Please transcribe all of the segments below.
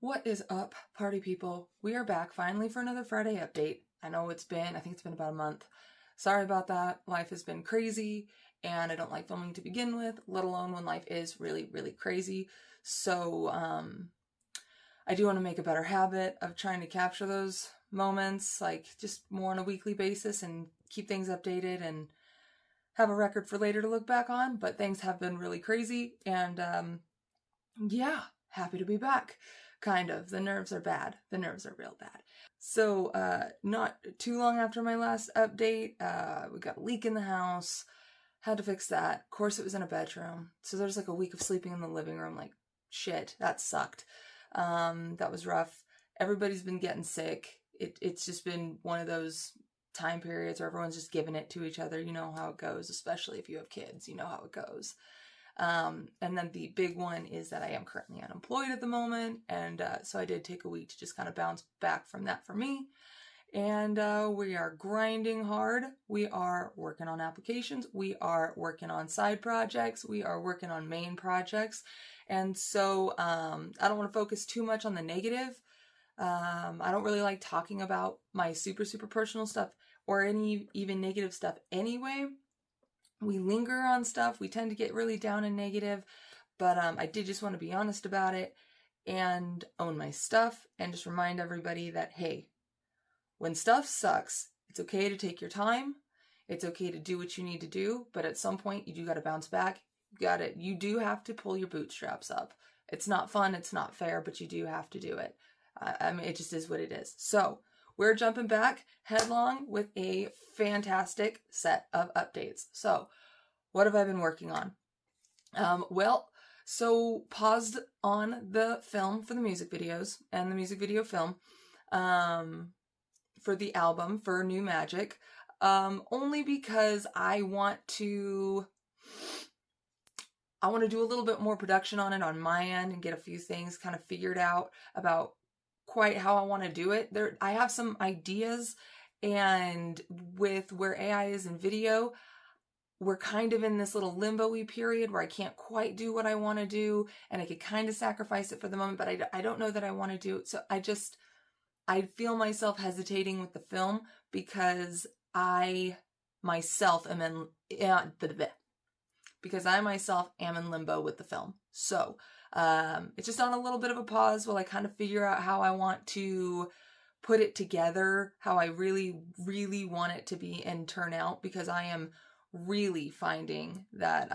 What is up, party people? We are back finally for another Friday update. I know I think it's been about a month. Sorry about that. Life has been crazy and I don't like filming to begin with, let alone when life is really, really crazy. So, I do want to make a better habit of trying to capture those moments, like just more on a weekly basis and keep things updated and have a record for later to look back on. But things have been really crazy and, yeah, happy to be back. Kind of. The nerves are bad. The nerves are real bad. So, not too long after my last update, we got a leak in the house. Had to fix that. Of course, it was in a bedroom. So there's like a week of sleeping in the living room. Like, shit, that sucked. That was rough. Everybody's been getting sick. It's just been one of those time periods where everyone's just giving it to each other. You know how it goes, especially if you have kids. You know how it goes. And then the big one is that I am currently unemployed at the moment. And so I did take a week to just kind of bounce back from that for me. And we are grinding hard. We are working on applications. We are working on side projects. We are working on main projects. And so I don't want to focus too much on the negative. I don't really like talking about my super, super personal stuff or any even negative stuff anyway. We linger on stuff. We tend to get really down and negative, but I did just want to be honest about it and own my stuff and just remind everybody that, hey, when stuff sucks, it's okay to take your time. It's okay to do what you need to do, but at some point you do got to bounce back. You do have to pull your bootstraps up. It's not fun. It's not fair, but you do have to do it. I mean, it just is what it is. So we're jumping back headlong with a fantastic set of updates. So, what have I been working on? So paused on the film for the music videos and the music video film for the album for New Magic, only because I want to do a little bit more production on it on my end and get a few things kind of figured out about quite how I want to do it. I have some ideas, and with where AI is in video, we're kind of in this little limbo-y period where I can't quite do what I want to do, and I could kind of sacrifice it for the moment, but I don't know that I want to do it. So I feel myself hesitating with the film because I myself am in limbo with the film. So it's just on a little bit of a pause while I kind of figure out how I want to put it together, how I really, really want it to be and turn out, because I am really finding that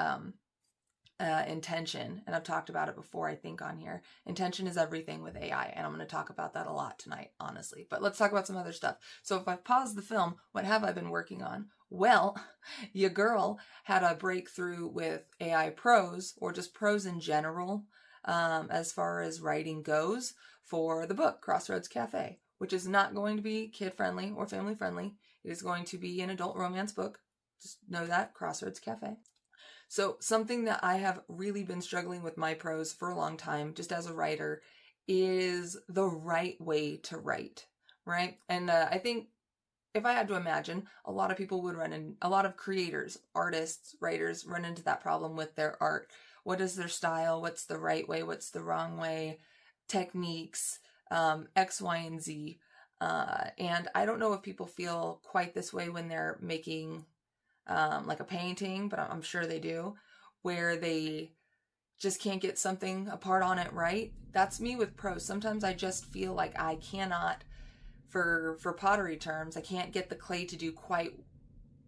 intention, and I've talked about it before, I think, on here. Intention is everything with AI, and I'm going to talk about that a lot tonight, honestly. But let's talk about some other stuff. So if I've paused the film, what have I been working on? Well, your girl had a breakthrough with AI prose, or just prose in general, as far as writing goes, for the book, Crossroads Cafe, which is not going to be kid-friendly or family-friendly. It is going to be an adult romance book. Just know that, Crossroads Cafe. So something that I have really been struggling with my prose for a long time, just as a writer, is the right way to write, right? And I think if I had to imagine, a lot of people would a lot of creators, artists, writers run into that problem with their art. What is their style? What's the right way? What's the wrong way? Techniques, X, Y, and Z. And I don't know if people feel quite this way when they're making like a painting, but I'm sure they do, where they just can't get something apart on it right. That's me with prose. Sometimes I just feel like I cannot, for pottery terms, I can't get the clay to do quite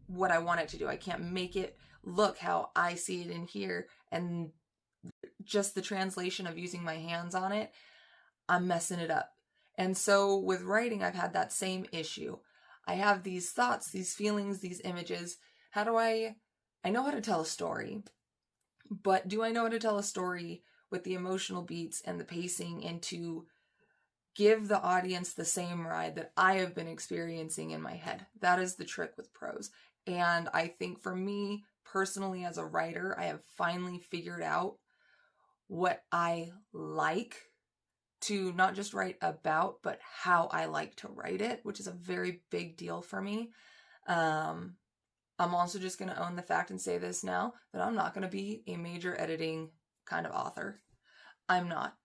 what I want it to do. I can't make it look how I see it in here, and just the translation of using my hands on it, I'm messing it up. And so with writing, I've had that same issue. I have these thoughts, these feelings, these images. How do I know how to tell a story, but do I know how to tell a story with the emotional beats and the pacing, and to give the audience the same ride that I have been experiencing in my head? That is the trick with prose. And I think for me personally as a writer, I have finally figured out what I like to not just write about, but how I like to write it, which is a very big deal for me. I'm also just going to own the fact and say this now, that I'm not going to be a major editing kind of author. I'm not.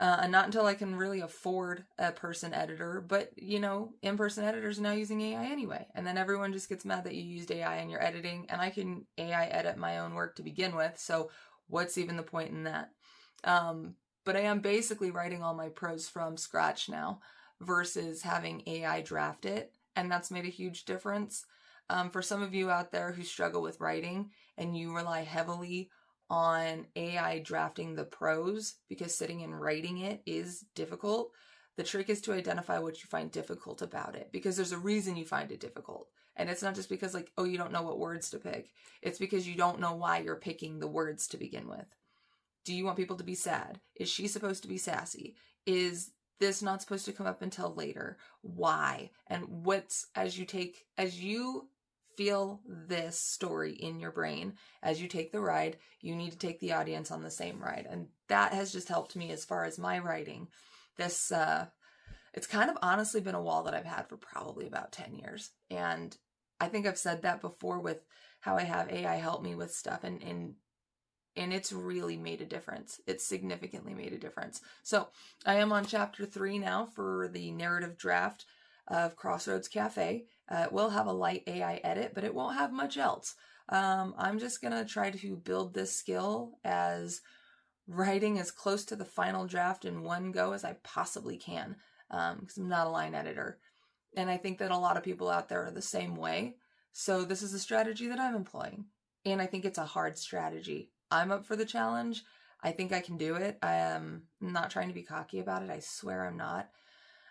and not until I can really afford a person editor. But, you know, in-person editors are now using AI anyway. And then everyone just gets mad that you used AI in your editing. And I can AI edit my own work to begin with. So what's even the point in that? But I am basically writing all my prose from scratch now versus having AI draft it. And that's made a huge difference. For some of you out there who struggle with writing and you rely heavily on AI drafting the prose because sitting and writing it is difficult, the trick is to identify what you find difficult about it, because there's a reason you find it difficult. And it's not just because, like, oh, you don't know what words to pick. It's because you don't know why you're picking the words to begin with. Do you want people to be sad? Is she supposed to be sassy? Is this not supposed to come up until later? Why? And what's, as you feel this story in your brain as you take the ride, you need to take the audience on the same ride. And that has just helped me as far as my writing. This, it's kind of honestly been a wall that I've had for probably about 10 years. And I think I've said that before with how I have AI help me with stuff, and it's really made a difference. It's significantly made a difference. So I am on chapter 3 now for the narrative draft of Crossroads Cafe. It will have a light AI edit, but it won't have much else. I'm just going to try to build this skill as writing as close to the final draft in one go as I possibly can, because I'm not a line editor. And I think that a lot of people out there are the same way. So this is a strategy that I'm employing. And I think it's a hard strategy. I'm up for the challenge. I think I can do it. I am not trying to be cocky about it. I swear I'm not.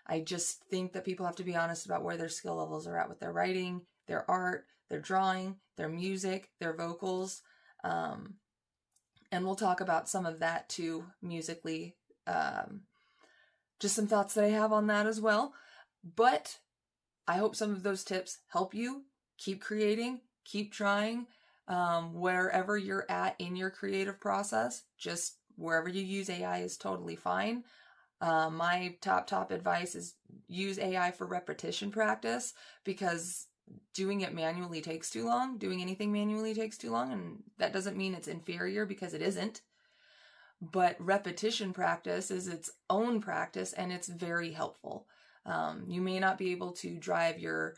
I just think that people have to be honest about where their skill levels are at with their writing, their art, their drawing, their music, their vocals. And we'll talk about some of that too, musically. Just some thoughts that I have on that as well. But I hope some of those tips help you. Keep creating, keep trying. Wherever you're at in your creative process, just wherever you use AI is totally fine. My top advice is use AI for repetition practice, because doing it manually takes too long. Doing anything manually takes too long, and that doesn't mean it's inferior, because it isn't. But repetition practice is its own practice, and it's very helpful. You may not be able to drive your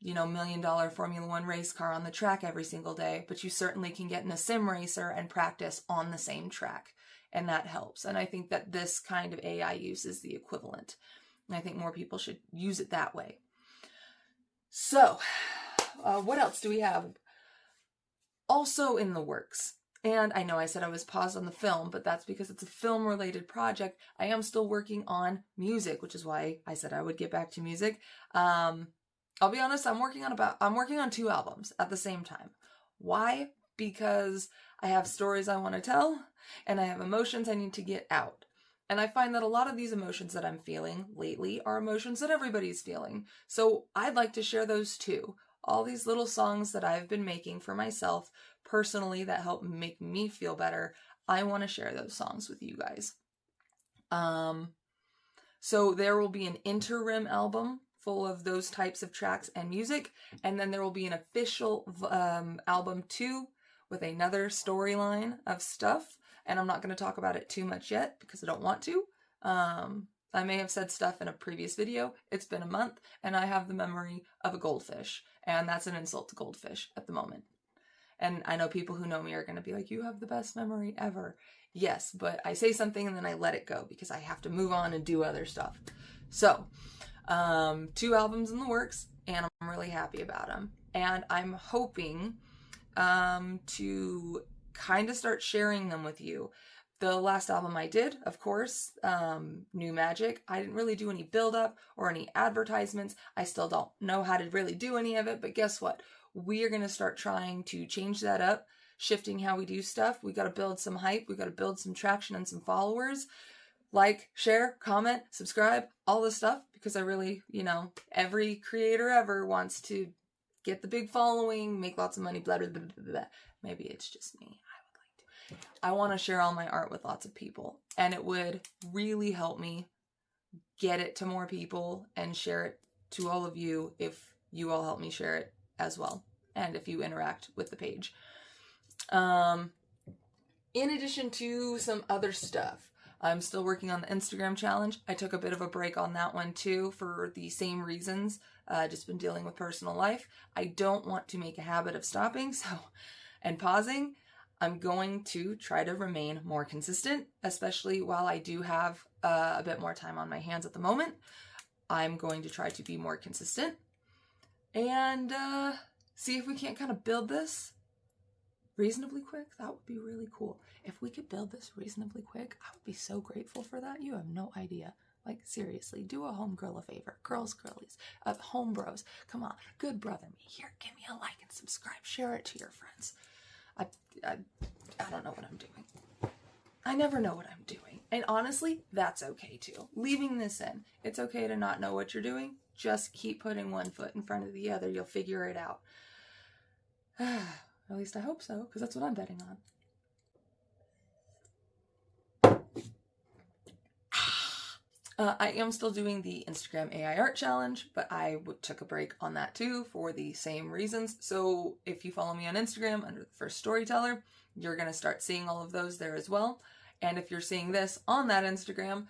$1 million Formula One race car on the track every single day, but you certainly can get in a sim racer and practice on the same track. And that helps. And I think that this kind of AI use is the equivalent. And I think more people should use it that way. So, what else do we have? Also in the works. And I know I said I was paused on the film, but that's because it's a film-related project. I am still working on music, which is why I said I would get back to music. I'll be honest, I'm working on 2 albums at the same time. Why? Because I have stories I want to tell, and I have emotions I need to get out. And I find that a lot of these emotions that I'm feeling lately are emotions that everybody's feeling. So I'd like to share those too. All these little songs that I've been making for myself personally that help make me feel better, I want to share those songs with you guys. So there will be an interim album full of those types of tracks and music, and then there will be an official album 2 with another storyline of stuff, and I'm not going to talk about it too much yet because I don't want to. I may have said stuff in a previous video. It's been a month, and I have the memory of a goldfish, and that's an insult to goldfish at the moment. And I know people who know me are going to be like, you have the best memory ever. Yes, but I say something and then I let it go because I have to move on and do other stuff. So, 2 albums in the works, and I'm really happy about them. And I'm hoping to kind of start sharing them with you. The last album I did, of course, New Magic, I didn't really do any build-up or any advertisements. I still don't know how to really do any of it, but guess what? We are going to start trying to change that up, shifting how we do stuff. We got to build some hype. We got to build some traction and some followers. Like, share, comment, subscribe, all this stuff, because I really, every creator ever wants to get the big following, make lots of money, blah, blah, blah, blah, blah. Maybe it's just me. I want to share all my art with lots of people, and it would really help me get it to more people and share it to all of you if you all help me share it as well, and if you interact with the page. In addition to some other stuff, I'm still working on the Instagram challenge. I took a bit of a break on that one too for the same reasons. Just been dealing with personal life. I don't want to make a habit of stopping and pausing. I'm going to try to remain more consistent, especially while I do have a bit more time on my hands at the moment. I'm going to try to be more consistent and see if we can't kind of build this reasonably quick. That would be really cool. If we could build this reasonably quick, I would be so grateful for that. You have no idea. Like, seriously, do a homegirl a favor. Girls, girlies, home bros. Come on, good brother me. Here, give me a like and subscribe. Share it to your friends. I don't know what I'm doing. I never know what I'm doing. And honestly, that's okay too. Leaving this in. It's okay to not know what you're doing. Just keep putting one foot in front of the other. You'll figure it out. At least I hope so, because that's what I'm betting on. I am still doing the Instagram AI art challenge, but I took a break on that too for the same reasons. So if you follow me on Instagram under the First Storyteller, you're going to start seeing all of those there as well. And if you're seeing this on that Instagram,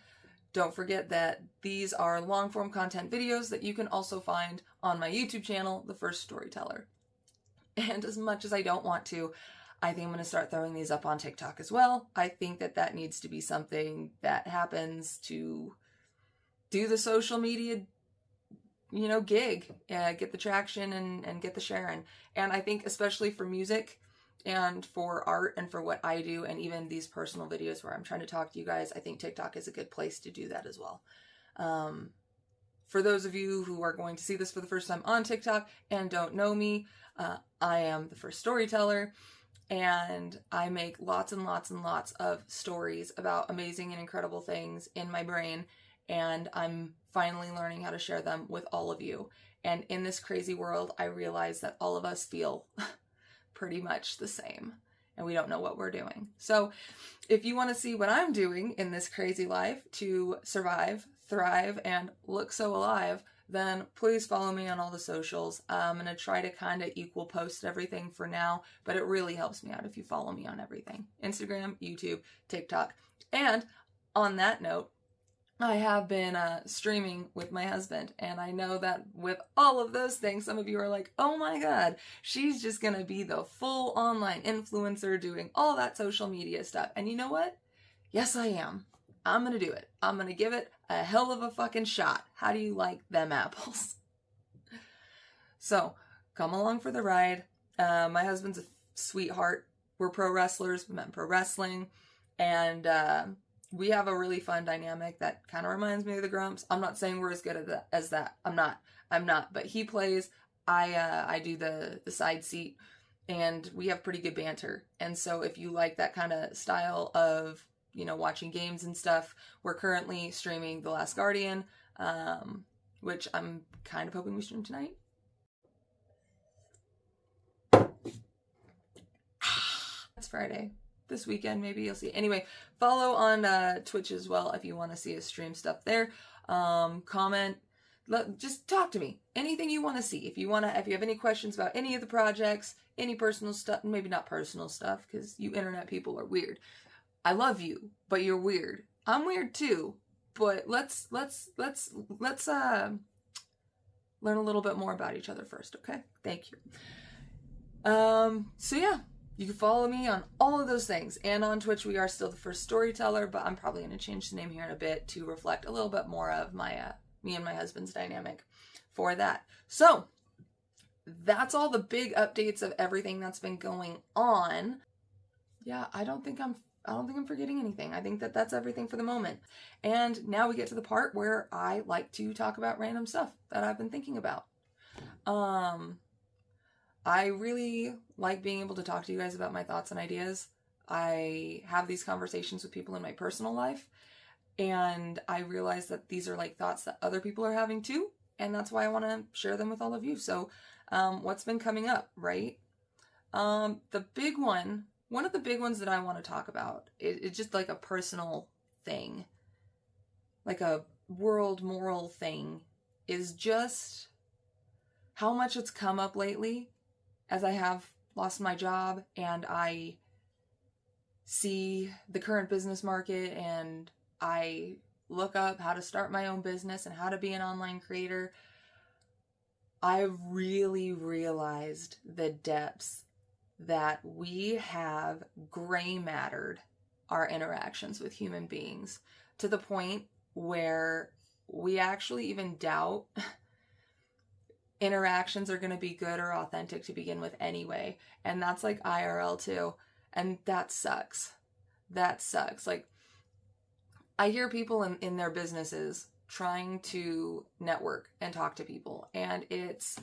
don't forget that these are long form content videos that you can also find on my YouTube channel, The First Storyteller. And as much as I don't want to, I think I'm going to start throwing these up on TikTok as well. I think that needs to be something that happens to do the social media, gig, get the traction and get the sharing. And I think especially for music and for art and for what I do, and even these personal videos where I'm trying to talk to you guys, I think TikTok is a good place to do that as well. For those of you who are going to see this for the first time on TikTok and don't know me, I am the First Storyteller, and I make lots and lots and lots of stories about amazing and incredible things in my brain, and I'm finally learning how to share them with all of you. And in this crazy world, I realize that all of us feel pretty much the same, and we don't know what we're doing. So if you want to see what I'm doing in this crazy life to survive, thrive, and look so alive, then please follow me on all the socials. I'm going to try to kind of equal post everything for now, but it really helps me out if you follow me on everything. Instagram, YouTube, TikTok. And on that note, I have been streaming with my husband, and I know that with all of those things, some of you are like, oh my god, she's just going to be the full online influencer doing all that social media stuff. And you know what? Yes, I am. I'm going to do it. I'm going to give it a hell of a fucking shot. How do you like them apples? So, come along for the ride. My husband's a sweetheart. We're pro wrestlers. We met in pro wrestling. And we have a really fun dynamic that kind of reminds me of the Grumps. I'm not saying we're as good as that. I'm not. But he plays. I do the side seat. And we have pretty good banter. And so if you like that kind of style of watching games and stuff, we're currently streaming The Last Guardian, which I'm kind of hoping we stream tonight. It's Friday. This weekend, maybe you'll see. Anyway, follow on Twitch as well if you want to see us stream stuff there. Comment. Just talk to me. Anything you want to see. If you have any questions about any of the projects, any personal stuff, maybe not personal stuff, because you internet people are weird. I love you, but you're weird. I'm weird too, but let's learn a little bit more about each other first, okay? Thank you. So yeah, you can follow me on all of those things, and on Twitch we are still The First Storyteller, but I'm probably going to change the name here in a bit to reflect a little bit more of my me and my husband's dynamic for that. So that's all the big updates of everything that's been going on. Yeah, I don't think I'm forgetting anything. I think that's everything for the moment. And now we get to the part where I like to talk about random stuff that I've been thinking about. I really like being able to talk to you guys about my thoughts and ideas. I have these conversations with people in my personal life, and I realize that these are like thoughts that other people are having too, and that's why I want to share them with all of you. So, what's been coming up, right? One of the big ones that I want to talk about, it's just like a personal thing, like a world moral thing, is just how much it's come up lately as I have lost my job and I see the current business market and I look up how to start my own business and how to be an online creator, I really realized the depths that we have gray mattered our interactions with human beings to the point where we actually even doubt interactions are going to be good or authentic to begin with anyway. And that's like IRL too. And that sucks. That sucks. Like, I hear people in their businesses trying to network and talk to people, and it's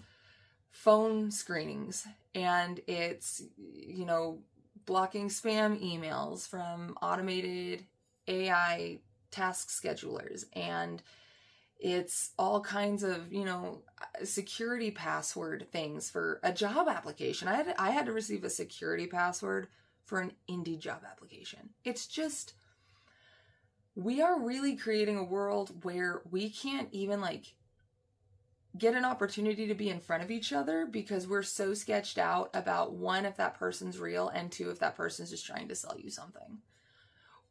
phone screenings, and it's, you know, blocking spam emails from automated AI task schedulers, and it's all kinds of, you know, security password things for a job application. I had to receive a security password for an Indeed job application. It's just, we are really creating a world where we can't even like get an opportunity to be in front of each other because we're so sketched out about, one, if that person's real, and two, if that person's just trying to sell you something.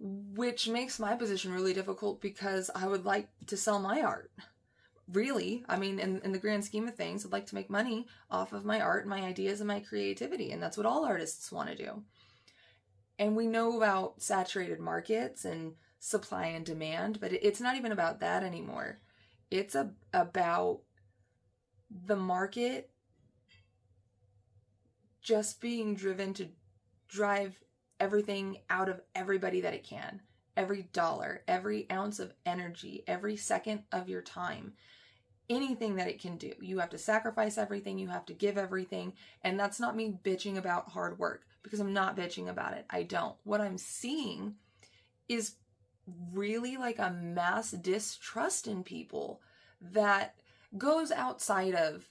Which makes my position really difficult because I would like to sell my art. Really, I mean, in the grand scheme of things, I'd like to make money off of my art, my ideas, and my creativity. And that's what all artists want to do. And we know about saturated markets and supply and demand, but it's not even about that anymore. It's about the market just being driven to drive everything out of everybody that it can. Every dollar, every ounce of energy, every second of your time, anything that it can do. You have to sacrifice everything, you have to give everything. And that's not me bitching about hard work, because I'm not bitching about it. I don't. What I'm seeing is really like a mass distrust in people that goes outside of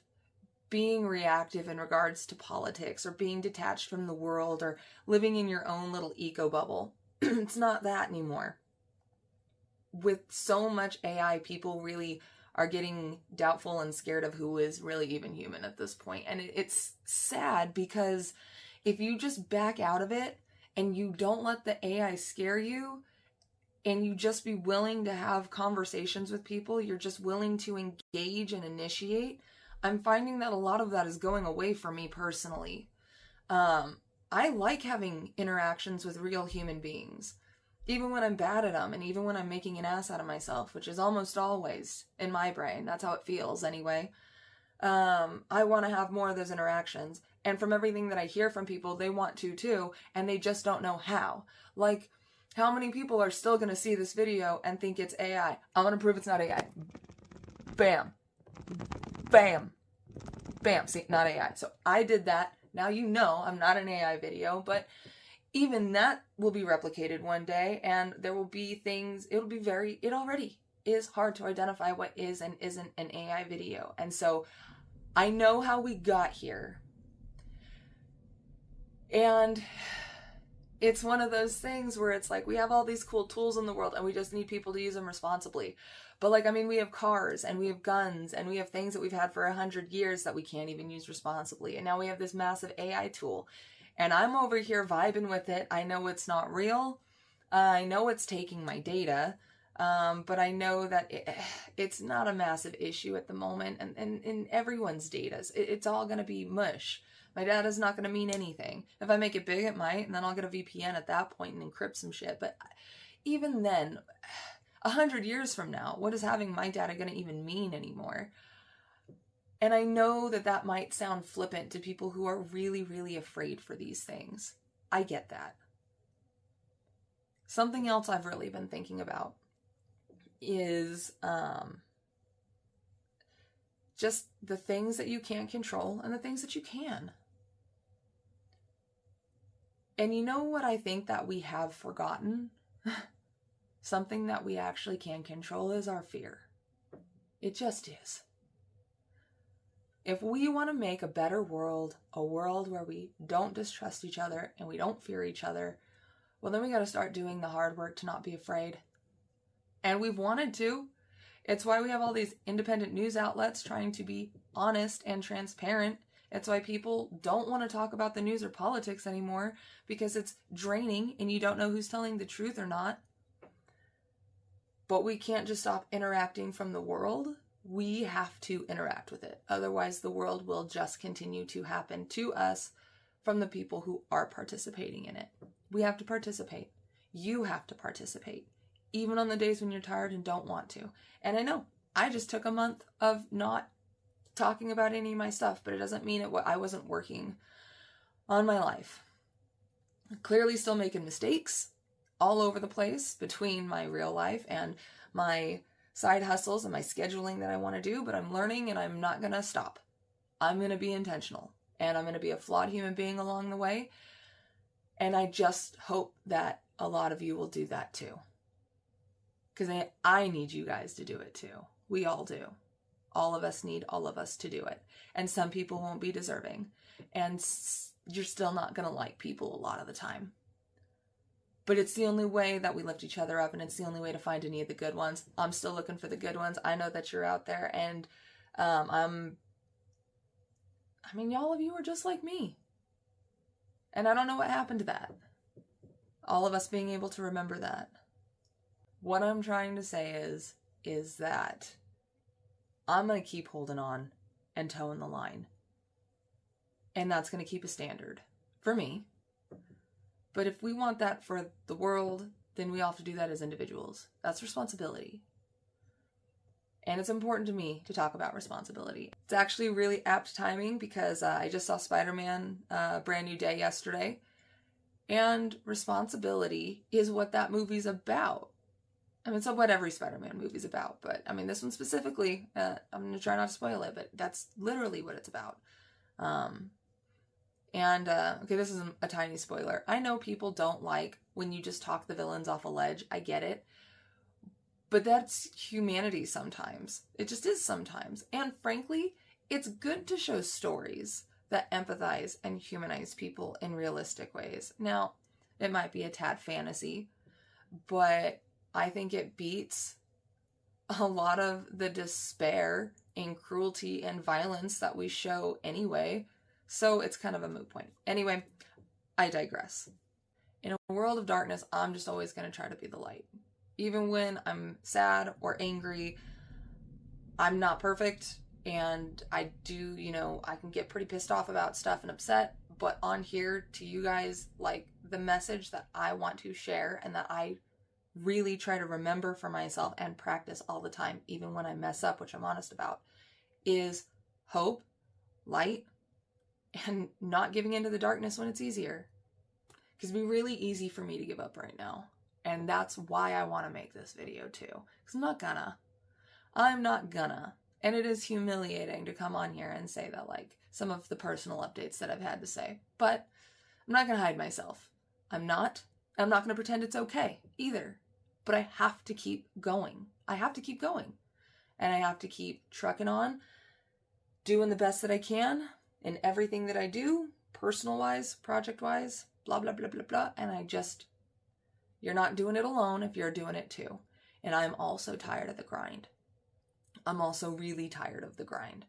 being reactive in regards to politics or being detached from the world or living in your own little eco bubble. It's not that anymore. With so much AI, people really are getting doubtful and scared of who is really even human at this point. And it's sad, because if you just back out of it and you don't let the AI scare you, and you just be willing to have conversations with people, you're just willing to engage and initiate, I'm finding that a lot of that is going away for me personally. I like having interactions with real human beings, even when I'm bad at them, and even when I'm making an ass out of myself, which is almost always in my brain. That's how it feels anyway. I want to have more of those interactions. And from everything that I hear from people, they want to too, and they just don't know how. Like, how many people are still going to see this video and think it's AI? I'm going to prove it's not AI. Bam. Bam. Bam. See, not AI. So I did that. Now you know I'm not an AI video, but even that will be replicated one day, and there will be things, it already is hard to identify what is and isn't an AI video. And so I know how we got here. And it's one of those things where it's like, we have all these cool tools in the world and we just need people to use them responsibly. But like, I mean, we have cars and we have guns and we have things that we've had for 100 years that we can't even use responsibly. And now we have this massive AI tool, and I'm over here vibing with it. I know it's not real. I know it's taking my data. But I know that it's not a massive issue at the moment. And in everyone's data, it's all going to be mush. My data is not going to mean anything. If I make it big, it might, and then I'll get a VPN at that point and encrypt some shit. But even then, 100 years from now, what is having my data going to even mean anymore? And I know that that might sound flippant to people who are really, really afraid for these things. I get that. Something else I've really been thinking about is just the things that you can't control and the things that you can. And you know what I think that we have forgotten? Something that we actually can control is our fear. It just is. If we want to make a better world, a world where we don't distrust each other and we don't fear each other, well, then we got to start doing the hard work to not be afraid. And we've wanted to. It's why we have all these independent news outlets trying to be honest and transparent. It's why people don't want to talk about the news or politics anymore, because it's draining and you don't know who's telling the truth or not. But we can't just stop interacting from the world. We have to interact with it. Otherwise, the world will just continue to happen to us from the people who are participating in it. We have to participate. You have to participate, even on the days when you're tired and don't want to. And I know, I just took a month of not talking about any of my stuff, but it doesn't mean I wasn't working on my life. Clearly still making mistakes all over the place between my real life and my side hustles and my scheduling that I want to do, but I'm learning and I'm not going to stop. I'm going to be intentional and I'm going to be a flawed human being along the way. And I just hope that a lot of you will do that too. Because I need you guys to do it too. We all do. All of us need all of us to do it. And some people won't be deserving. And you're still not going to like people a lot of the time. But it's the only way that we lift each other up, and it's the only way to find any of the good ones. I'm still looking for the good ones. I know that you're out there, and all of you are just like me. And I don't know what happened to that. All of us being able to remember that. What I'm trying to say is that I'm going to keep holding on and towing the line. And that's going to keep a standard for me. But if we want that for the world, then we all have to do that as individuals. That's responsibility. And it's important to me to talk about responsibility. It's actually really apt timing because I just saw Spider-Man Brand New Day yesterday. And responsibility is what that movie's about. I mean, it's what every Spider-Man movie's about. But, I mean, this one specifically, I'm going to try not to spoil it, but that's literally what it's about. Okay, this is a tiny spoiler. I know people don't like when you just talk the villains off a ledge. I get it. But that's humanity sometimes. It just is sometimes. And frankly, it's good to show stories that empathize and humanize people in realistic ways. Now, it might be a tad fantasy, but I think it beats a lot of the despair and cruelty and violence that we show anyway. So it's kind of a moot point. Anyway, I digress. In a world of darkness, I'm just always going to try to be the light. Even when I'm sad or angry, I'm not perfect. And I do, I can get pretty pissed off about stuff and upset. But on here to you guys, like the message that I want to share and that I really try to remember for myself and practice all the time, even when I mess up, which I'm honest about, is hope, light, and not giving into the darkness when it's easier. Because it'd be really easy for me to give up right now. And that's why I want to make this video too. Because I'm not gonna. And it is humiliating to come on here and say that, like, some of the personal updates that I've had to say. But I'm not going to hide myself. I'm not going to pretend it's okay either. But I have to keep going. I have to keep going. And I have to keep trucking on, doing the best that I can in everything that I do, personal-wise, project-wise, blah, blah, blah, blah, blah. And you're not doing it alone if you're doing it too. And I'm also tired of the grind. I'm also really tired of the grind.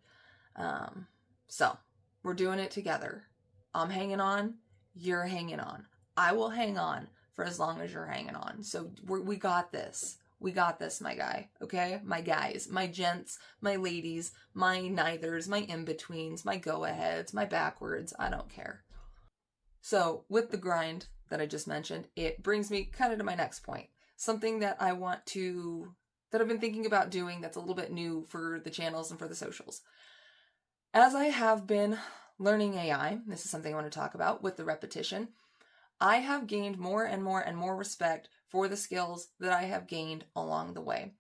So we're doing it together. I'm hanging on. You're hanging on. I will hang on for as long as you're hanging on. So we got this. We got this, my guy. Okay? My guys, my gents, my ladies, my neithers, my in-betweens, my go-aheads, my backwards. I don't care. So with the grind that I just mentioned, it brings me kind of to my next point. Something that that I've been thinking about doing that's a little bit new for the channels and for the socials. As I have been learning AI, this is something I want to talk about with the repetition, I have gained more and more and more respect for the skills that I have gained along the way.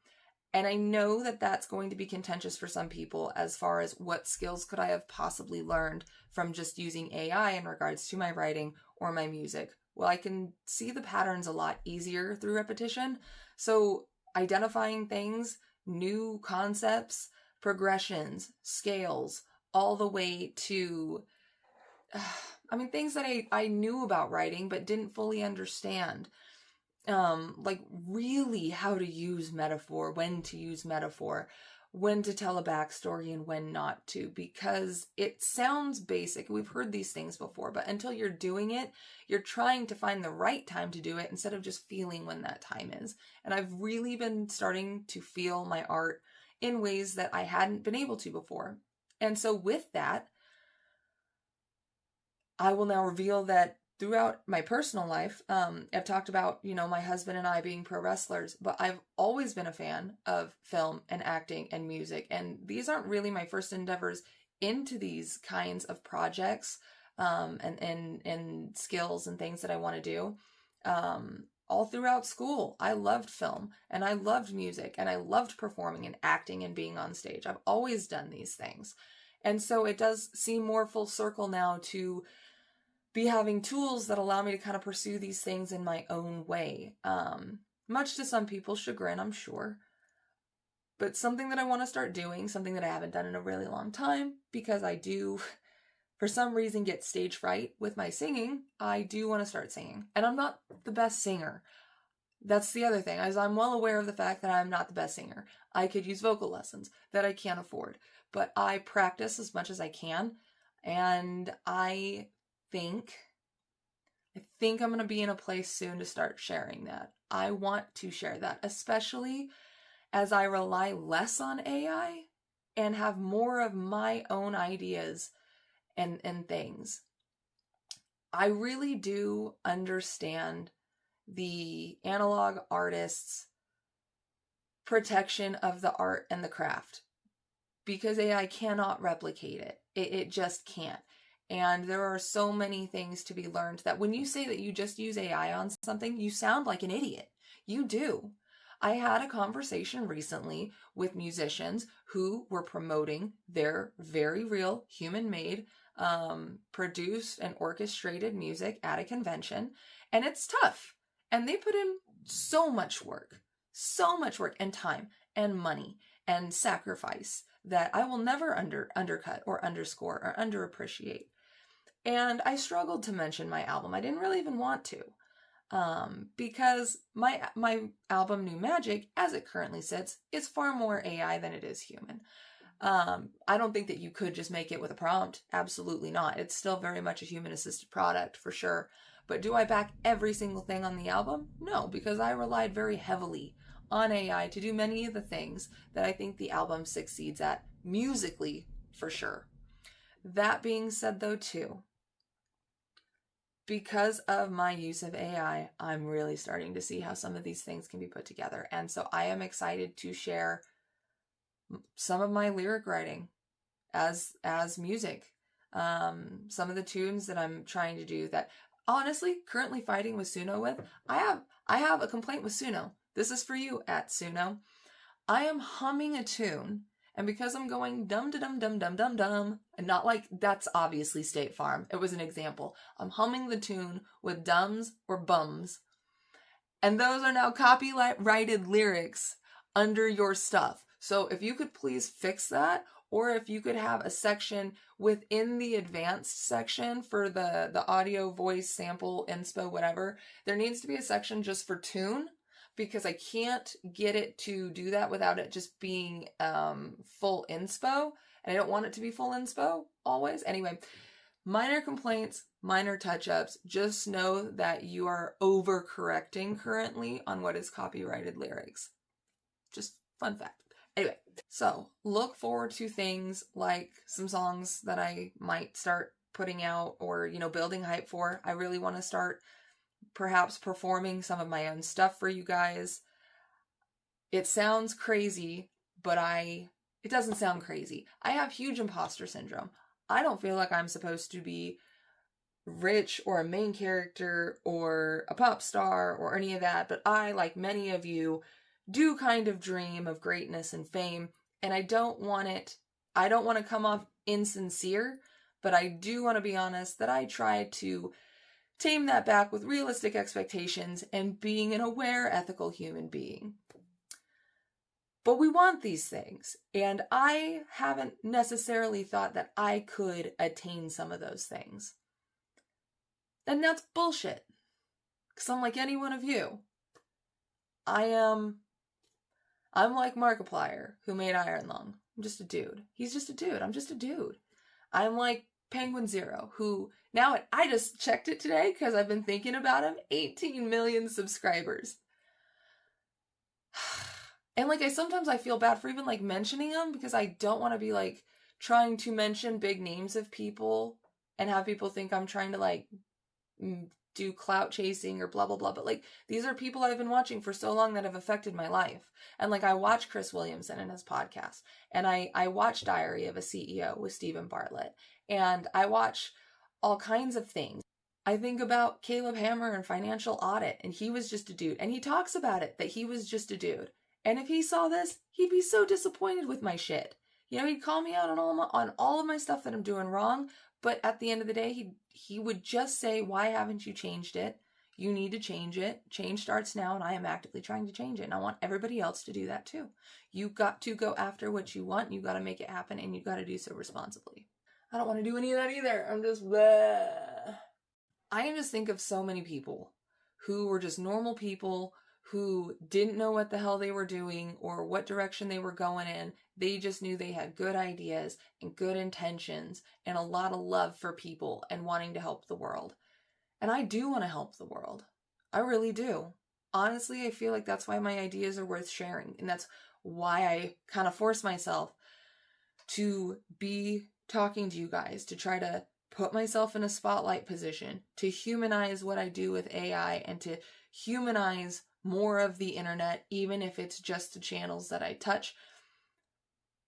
And I know that that's going to be contentious for some people as far as what skills could I have possibly learned from just using AI in regards to my writing or my music. Well, I can see the patterns a lot easier through repetition. So identifying things, new concepts, progressions, scales, all the way to, things that I knew about writing but didn't fully understand. like really how to use metaphor, when to use metaphor, when to tell a backstory and when not to, because it sounds basic. We've heard these things before, but until you're doing it, you're trying to find the right time to do it instead of just feeling when that time is. And I've really been starting to feel my art in ways that I hadn't been able to before. And so with that, I will now reveal that throughout my personal life, I've talked about, my husband and I being pro wrestlers, but I've always been a fan of film and acting and music. And these aren't really my first endeavors into these kinds of projects, and skills and things that I want to do. All throughout school, I loved film and I loved music and I loved performing and acting and being on stage. I've always done these things. And so it does seem more full circle now to be having tools that allow me to kind of pursue these things in my own way. Much to some people's chagrin, I'm sure. But something that I want to start doing, something that I haven't done in a really long time, because I do, for some reason, get stage fright with my singing. I do want to start singing. And I'm not the best singer. That's the other thing, as I'm well aware of the fact that I'm not the best singer. I could use vocal lessons that I can't afford. But I practice as much as I can. And I think I'm going to be in a place soon to start sharing that. I want to share that, especially as I rely less on AI and have more of my own ideas and things. I really do understand the analog artist's protection of the art and the craft, because AI cannot replicate it. It just can't. And there are so many things to be learned that when you say that you just use AI on something, you sound like an idiot. You do. I had a conversation recently with musicians who were promoting their very real human-made, produced and orchestrated music at a convention. And it's tough. And they put in so much work and time and money and sacrifice that I will never undercut or underscore or underappreciate. And I struggled to mention my album. I didn't really even want to, because my album New Magic, as it currently sits, is far more AI than it is human. I don't think that you could just make it with a prompt. Absolutely not. It's still very much a human-assisted product, for sure. But do I back every single thing on the album? No, because I relied very heavily on AI to do many of the things that I think the album succeeds at, musically, for sure. That being said, though, too, because of my use of AI, I'm really starting to see how some of these things can be put together. And so I am excited to share some of my lyric writing as music. Some of the tunes that I'm trying to do that, honestly, currently fighting with Suno with. I have a complaint with Suno. This is for you at Suno. I am humming a tune, and because I'm going dum da dum dum dum dum dum, and not like that's obviously State Farm. It was an example. I'm humming the tune with dums or bums, and those are now copyrighted lyrics under your stuff. So if you could please fix that, or if you could have a section within the advanced section for the audio, voice, sample, inspo, whatever, there needs to be a section just for tune, because I can't get it to do that without it just being full inspo. And I don't want it to be full inspo always. Anyway, minor complaints, minor touch-ups. Just know that you are overcorrecting currently on what is copyrighted lyrics. Just fun fact. Anyway, so look forward to things like some songs that I might start putting out or, building hype for. I really want to start perhaps performing some of my own stuff for you guys. It sounds crazy, but it doesn't sound crazy. I have huge imposter syndrome. I don't feel like I'm supposed to be rich or a main character or a pop star or any of that, but I, like many of you, do kind of dream of greatness and fame, and I don't want to come off insincere, but I do want to be honest that I try to tame that back with realistic expectations and being an aware, ethical human being. But we want these things, and I haven't necessarily thought that I could attain some of those things. And that's bullshit, because I'm like any one of you. I'm like Markiplier, who made Iron Lung. I'm just a dude. He's just a dude. I'm just a dude. I'm like Penguin Zero, who now I just checked it today because I've been thinking about him. 18 million subscribers. And like sometimes I feel bad for even like mentioning them because I don't want to be like trying to mention big names of people and have people think I'm trying to like do clout chasing or blah blah blah, but like these are people I've been watching for so long that have affected my life. And like I watch Chris Williamson and his podcast, and I watch Diary of a CEO with Stephen Bartlett, and I watch all kinds of things. I think about Caleb Hammer and Financial Audit, and he was just a dude, and he talks about it, that he was just a dude. And if he saw this, he'd be so disappointed with my shit. You know, he'd call me out on all of my stuff that I'm doing wrong, but at the end of the day, he would just say, why haven't you changed it? You need to change it. Change starts now, and I am actively trying to change it, and I want everybody else to do that too. You got to go after what you want, you got to make it happen, and you got to do so responsibly. I don't want to do any of that either. I'm just bleh. I just think of so many people who were just normal people who didn't know what the hell they were doing or what direction they were going in. They just knew they had good ideas and good intentions and a lot of love for people and wanting to help the world. And I do want to help the world. I really do. Honestly, I feel like that's why my ideas are worth sharing. And that's why I kind of force myself to be talking to you guys, to try to put myself in a spotlight position, to humanize what I do with AI and to humanize more of the internet, even if it's just the channels that I touch,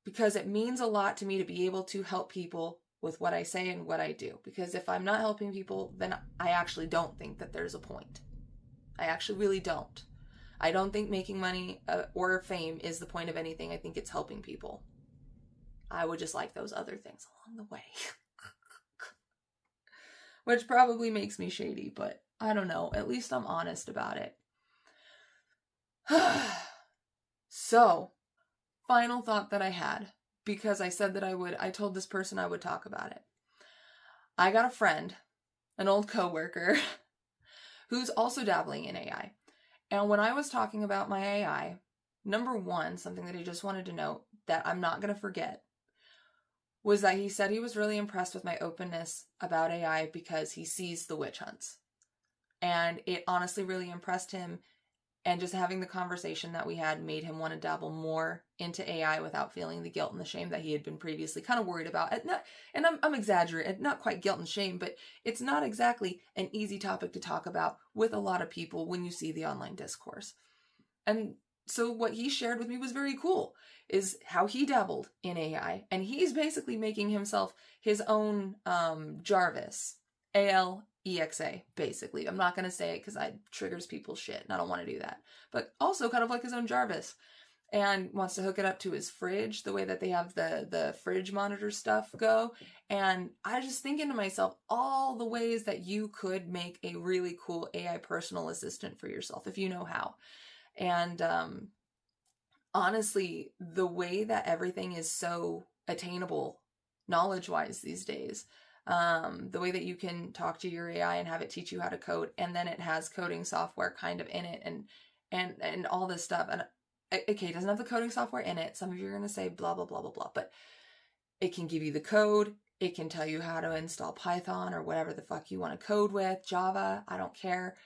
because it means a lot to me to be able to help people with what I say and what I do. Because if I'm not helping people, then I actually don't think that there's a point. I actually really don't. I don't think making money or fame is the point of anything. I think it's helping people. I would just like those other things along the way. Which probably makes me shady, but I don't know. At least I'm honest about it. So, final thought that I had, because I said that I told this person I would talk about it. I got a friend, an old coworker, who's also dabbling in AI. And when I was talking about my AI, number one, something that I just wanted to note that I'm not going to forget, was that he said he was really impressed with my openness about AI because he sees the witch hunts. And it honestly really impressed him. And just having the conversation that we had made him want to dabble more into AI without feeling the guilt and the shame that he had been previously kind of worried about. And I'm exaggerating, not quite guilt and shame, but it's not exactly an easy topic to talk about with a lot of people when you see the online discourse. And so what he shared with me was very cool, is how he dabbled in AI. And he's basically making himself his own Jarvis, ALEXA, basically. I'm not going to say it because it triggers people's shit, and I don't want to do that. But also kind of like his own Jarvis. And wants to hook it up to his fridge, the way that they have the fridge monitor stuff go. And I just thinking to myself, all the ways that you could make a really cool AI personal assistant for yourself, if you know how. And honestly, the way that everything is so attainable knowledge-wise these days, the way that you can talk to your AI and have it teach you how to code, and then it has coding software kind of in it and all this stuff. And okay, it doesn't have the coding software in it. Some of you are going to say blah, blah, blah, blah, blah, but it can give you the code. It can tell you how to install Python or whatever the fuck you want to code with, Java, I don't care.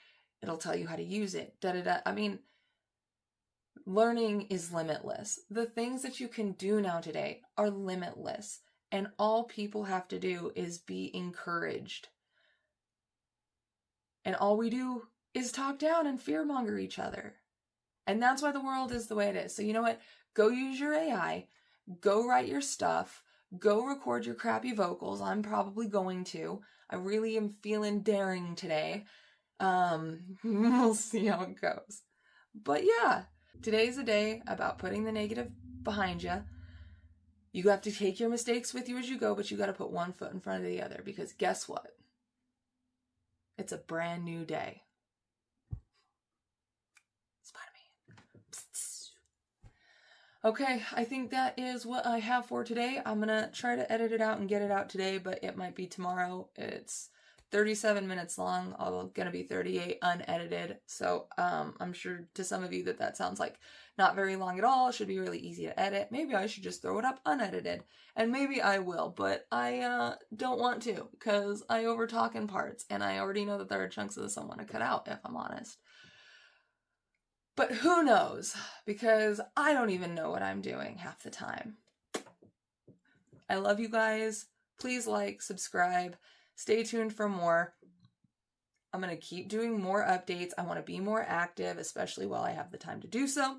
It'll tell you how to use it. I mean, learning is limitless. The things that you can do now today are limitless. And all people have to do is be encouraged. And all we do is talk down and fearmonger each other. And that's why the world is the way it is. So you know what? Go use your AI. Go write your stuff. Go record your crappy vocals. I'm probably going to. I really am feeling daring today. We'll see how it goes. But yeah, today's a day about putting the negative behind you. You have to take your mistakes with you as you go, but you got to put one foot in front of the other, because guess what? It's a brand new day. Okay, I think that is what I have for today. I'm going to try to edit it out and get it out today, but it might be tomorrow. It's 37 minutes long, all gonna be 38 unedited. So I'm sure to some of you that sounds like not very long at all. It should be really easy to edit. Maybe I should just throw it up unedited, and maybe I will, but I don't want to, because I overtalk in parts, and I already know that there are chunks of this I want to cut out, if I'm honest. But who knows, because I don't even know what I'm doing half the time. I love you guys. Please like, subscribe, stay tuned for more. I'm going to keep doing more updates. I want to be more active, especially while I have the time to do so.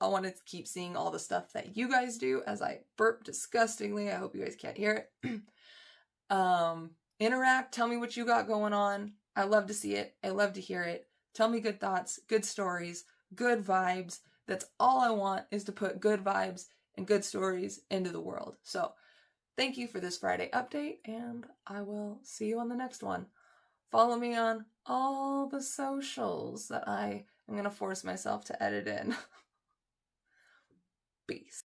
I want to keep seeing all the stuff that you guys do as I burp disgustingly. I hope you guys can't hear it. Interact. Tell me what you got going on. I love to see it. I love to hear it. Tell me good thoughts, good stories, good vibes. That's all I want, is to put good vibes and good stories into the world. So thank you for this Friday update, and I will see you on the next one. Follow me on all the socials that I am going to force myself to edit in. Peace.